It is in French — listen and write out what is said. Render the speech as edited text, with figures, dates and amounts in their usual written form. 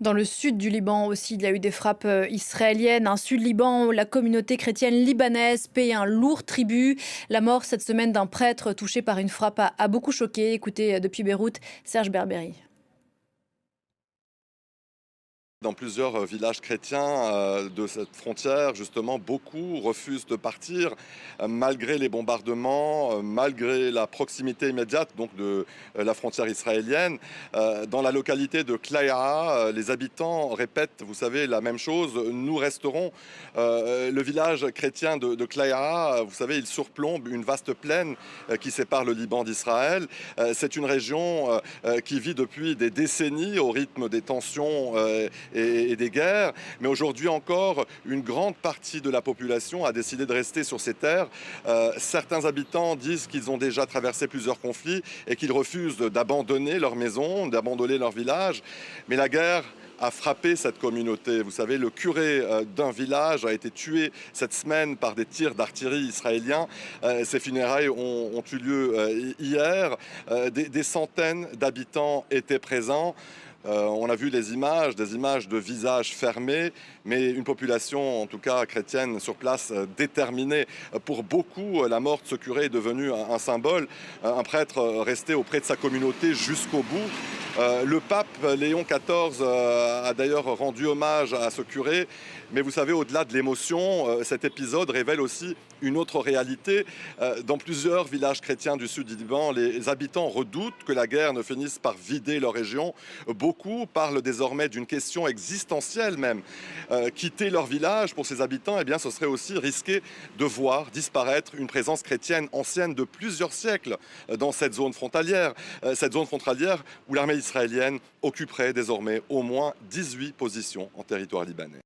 Dans le sud du Liban aussi, il y a eu des frappes israéliennes. Un sud-Liban où la communauté chrétienne libanaise paye un lourd tribut. La mort cette semaine d'un prêtre touché par une frappe a beaucoup choqué. Écoutez, depuis Beyrouth, Serge Berberi. Dans plusieurs villages chrétiens de cette frontière, justement, beaucoup refusent de partir malgré les bombardements, malgré la proximité immédiate donc, de la frontière israélienne. Dans la localité de Klaïa, les habitants répètent, vous savez, la même chose. Nous resterons. Le village chrétien de Klaïa, vous savez, il surplombe une vaste plaine qui sépare le Liban d'Israël. C'est une région qui vit depuis des décennies au rythme des tensions et des guerres. Mais aujourd'hui encore, une grande partie de la population a décidé de rester sur ces terres. Certains habitants disent qu'ils ont déjà traversé plusieurs conflits et qu'ils refusent d'abandonner leur maison, d'abandonner leur village. Mais la guerre a frappé cette communauté. Vous savez, le curé d'un village a été tué cette semaine par des tirs d'artillerie israéliens. Ces funérailles ont eu lieu hier. Des centaines d'habitants étaient présents. On a vu des images de visages fermés, mais une population, en tout cas chrétienne, sur place, déterminée. Pour beaucoup, la mort de ce curé est devenue un symbole, un prêtre resté auprès de sa communauté jusqu'au bout. Le pape Léon XIV a d'ailleurs rendu hommage à ce curé, mais vous savez, au-delà de l'émotion, cet épisode révèle aussi une autre réalité. Dans plusieurs villages chrétiens du sud du Liban, les habitants redoutent que la guerre ne finisse par vider leur région. Beaucoup parlent désormais d'une question existentielle même. Quitter leur village pour ces habitants, eh bien, ce serait aussi risquer de voir disparaître une présence chrétienne ancienne de plusieurs siècles dans cette zone frontalière où l'armée israélienne occuperait désormais au moins 18 positions en territoire libanais.